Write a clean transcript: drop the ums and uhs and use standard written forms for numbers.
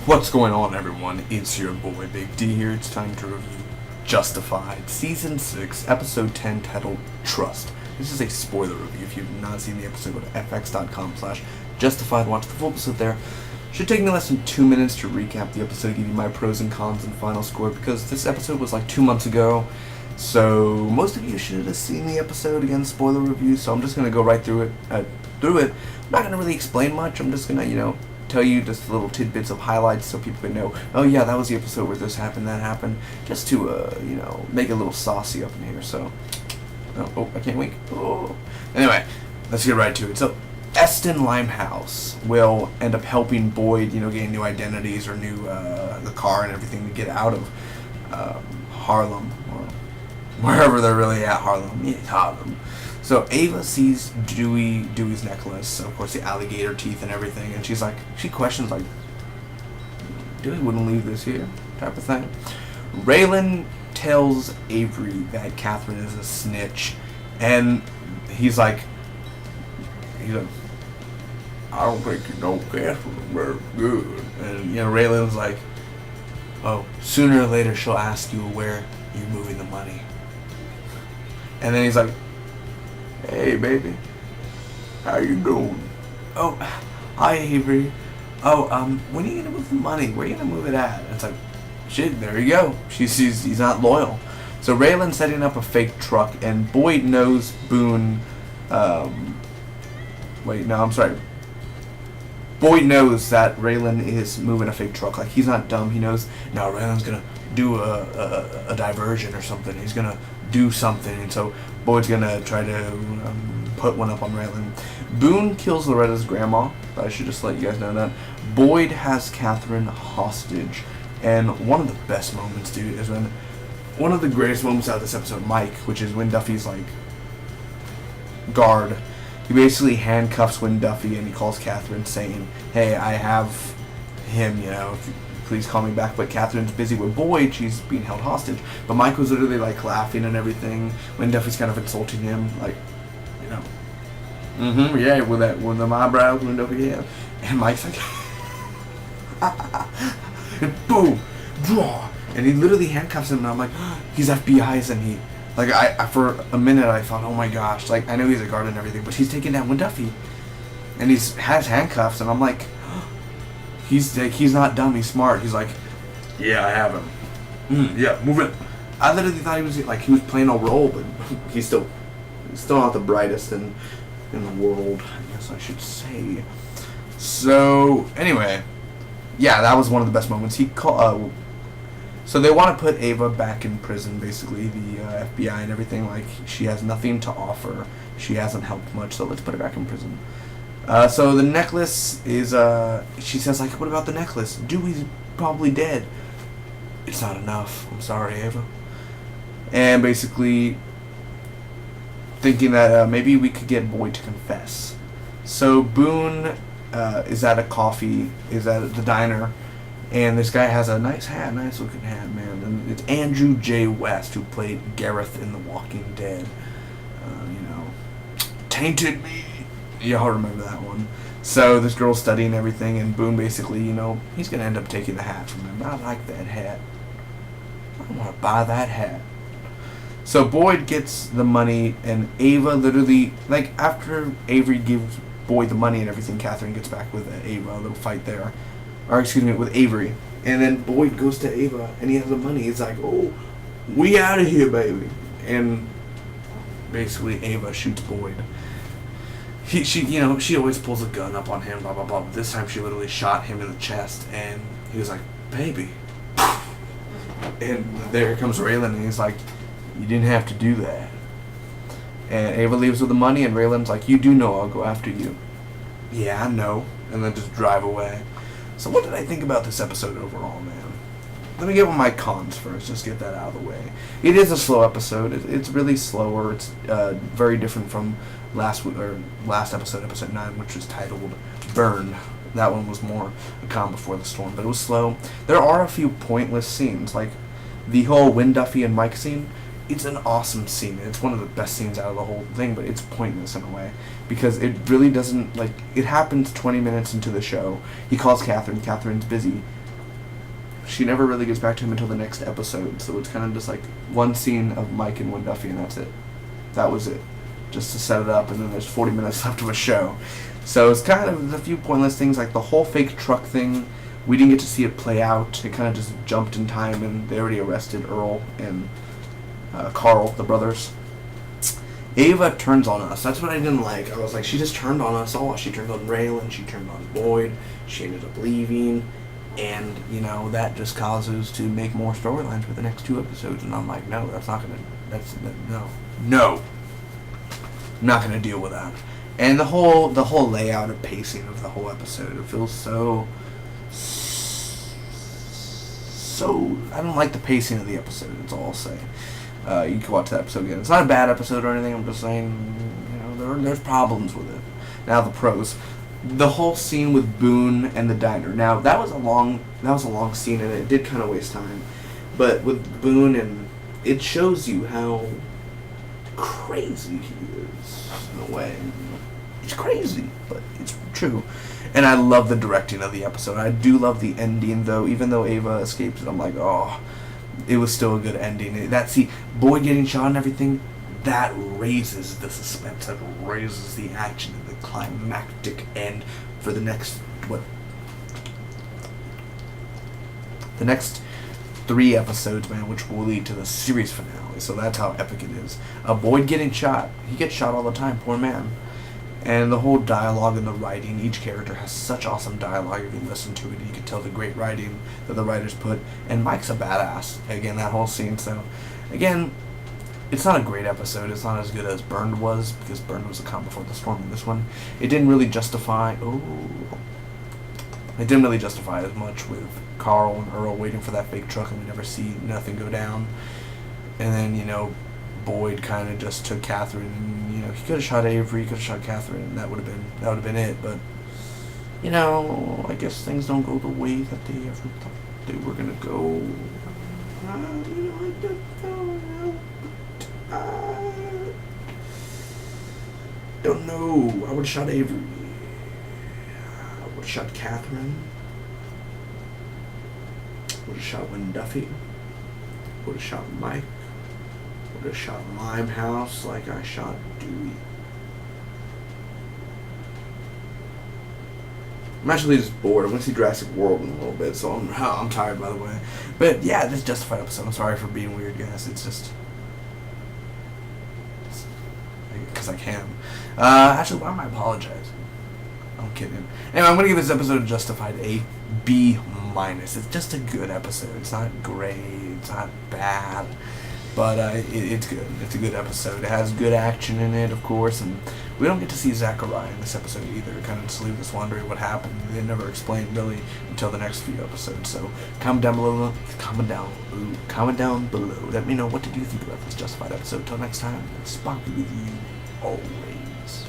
What's going on, everyone? It's your boy Big D here. It's time to review Justified Season 6, Episode 10, titled Trust. This is a spoiler review. If you've not seen the episode, go to fx.com/justified. Watch the full episode there. Should take me less than 2 minutes to recap the episode, give you my pros and cons and final score, because this episode was like 2 months ago. So most of you should have seen the episode. Again, spoiler review. So I'm just gonna go right through it. I'm not gonna really explain much. I'm just gonna, tell you just little tidbits of highlights so people can know, oh yeah, that was the episode where this happened, that happened, just to, make it a little saucy up in here. So, I can't wink. Oh. Anyway, let's get right to it. So, Eston Limehouse will end up helping Boyd, gain new identities or new, the car and everything to get out of Harlem, or wherever they're really at, Harlem. Yeah, Harlem. So Ava sees Dewey's necklace, so of course the alligator teeth and everything, and she questions Dewey wouldn't leave this here, type of thing. Raylan tells Avery that Catherine is a snitch, and he's like, I don't think you know Catherine very good. And Raylan's like, oh, sooner or later she'll ask you where you're moving the money. And then he's like, hey baby, how you doing? Oh, hi Avery. Oh, when are you gonna move the money? Where are you gonna move it at? And it's like, shit, there you go. She sees he's not loyal. So Raylan's setting up a fake truck, and Boyd knows Boone. Boyd knows that Raylan is moving a fake truck. Like, he's not dumb. He knows, no, Raylan's gonna do a diversion or something. He's gonna do something, and so Boyd's gonna try to put one up on Raylan. Boone kills Loretta's grandma. I should just let you guys know that. Boyd has Catherine hostage, and one of the best moments, dude, is when one of the greatest moments out of this episode, Mike, which is when Duffy's like guard. He basically handcuffs Win Duffy, and he calls Catherine saying, hey, I have him, please call me back. But Catherine's busy with Boyd. She's being held hostage. But Mike was literally laughing and everything. When Duffy's kind of insulting him, yeah, with them eyebrows, when Duffy, yeah. And Mike's like, and boom, draw. And he literally handcuffs him, and I'm like, he's FBI's, and he, I for a minute I thought, oh my gosh, I know he's a guard and everything, but he's taking down Win Duffy, and has handcuffs, and I'm like, he's not dumb, he's smart. He's like, yeah, I have him. Yeah, move it. I literally thought he was playing a role, but he's still not the brightest in the world, I guess I should say. So anyway, yeah, that was one of the best moments. So they want to put Ava back in prison, basically, the FBI and everything. She has nothing to offer. She hasn't helped much, so let's put her back in prison. So the necklace is, she says, what about the necklace? Dewey's probably dead. It's not enough. I'm sorry, Ava. And basically thinking that maybe we could get Boyd to confess. So Boone is at the diner, and this guy has a nice looking hat, man. And it's Andrew J. West, who played Gareth in The Walking Dead. Tainted Me. Y'all remember that one. So this girl's studying everything, and Boone basically, he's going to end up taking the hat from him. I like that hat. I want to buy that hat. So Boyd gets the money, and Ava literally, after Avery gives Boyd the money and everything, Catherine gets back with Ava, a little fight there. With Avery. And then Boyd goes to Ava, and he has the money. He's like, oh, we out of here, baby. And basically Ava shoots Boyd. She always pulls a gun up on him, blah, blah, blah. But this time she literally shot him in the chest, and he was like, baby. And there comes Raylan, and he's like, you didn't have to do that. And Ava leaves with the money, and Raylan's like, you do know I'll go after you. Yeah, I know. And then just drive away. So what did I think about this episode overall, man? Let me get with my cons first, just get that out of the way. It is a slow episode. It's really slower. It's very different from last episode, episode 9, which was titled Burn. That one was more a calm before the storm, but it was slow. There are a few pointless scenes, like the whole Win Duffy and Mike scene. It's an awesome scene. It's one of the best scenes out of the whole thing, but it's pointless in a way because it really doesn't, it happens 20 minutes into the show. He calls Catherine. Catherine's busy. she never really gets back to him until the next episode. So it's kind of just like one scene of Mike and Gwen Duffy, and that's it. That was it, just to set it up, and then there's 40 minutes left of a show. So it's kind of a few pointless things, like the whole fake truck thing. We didn't get to see it play out. It kind of just jumped in time, and they already arrested Earl and Carl, the brothers. Ava turns on us. That's what I didn't like. I was like, she just turned on us all. She turned on Raylan. She turned on Boyd. She ended up leaving. And, you know, that just causes to make more storylines for the next 2 episodes. And I'm like, no, that's not going to... No. I'm not going to deal with that. And the whole layout and pacing of the whole episode, it feels so... I don't like the pacing of the episode, that's all I'll say. You can watch that episode again. It's not a bad episode or anything, I'm just saying, you know, there's problems with it. Now the pros. The whole scene with Boone and the diner. Now that was a long scene, and it did kind of waste time. But with Boone, and it shows you how crazy he is in a way. He's crazy, but it's true. And I love the directing of the episode. I do love the ending, though. Even though Ava escapes it, I'm like, oh, it was still a good ending. Boyd getting shot and everything, that raises the suspense. That raises the action and the climactic end for the next, the next 3 episodes, man, which will lead to the series finale. So that's how epic it is. Boyd getting shot. He gets shot all the time, poor man. And the whole dialogue and the writing, each character has such awesome dialogue. If you listen to it, you can tell the great writing that the writers put. And Mike's a badass. Again, that whole scene. So, again, it's not a great episode. It's not as good as Burned was, because Burned was a calm before the storm. And this one, it didn't really justify... It didn't really justify as much with Carl and Earl waiting for that fake truck, and we never see nothing go down. And then, you know, Boyd kind of just took Catherine. You know, he could have shot Avery, he could have shot Catherine, and that would have been it. But, you know, I guess things don't go the way that they ever thought they were gonna go. You know, I don't know. I would have shot Avery. I would have shot Catherine. Would have shot Gwen Duffy. Would have shot Mike. Would have shot Limehouse like I shot Dewey. I'm actually just bored. I want to see Jurassic World in a little bit, so I'm tired, by the way. But yeah, this Justified episode. I'm sorry for being weird, guys. It's just because I can. Actually, why am I apologizing? I'm kidding. Anyway, I'm gonna give this episode of Justified a B-. It's just a good episode. It's not great. It's not bad. But it's good. It's a good episode. It has good action in it, of course, and we don't get to see Zachariah in this episode either. It kind of just leaves us wondering what happened. They never explained really until the next few episodes. So comment down below. Comment down below. Let me know, what did you think about this Justified episode. Till next time, Sparky with you always.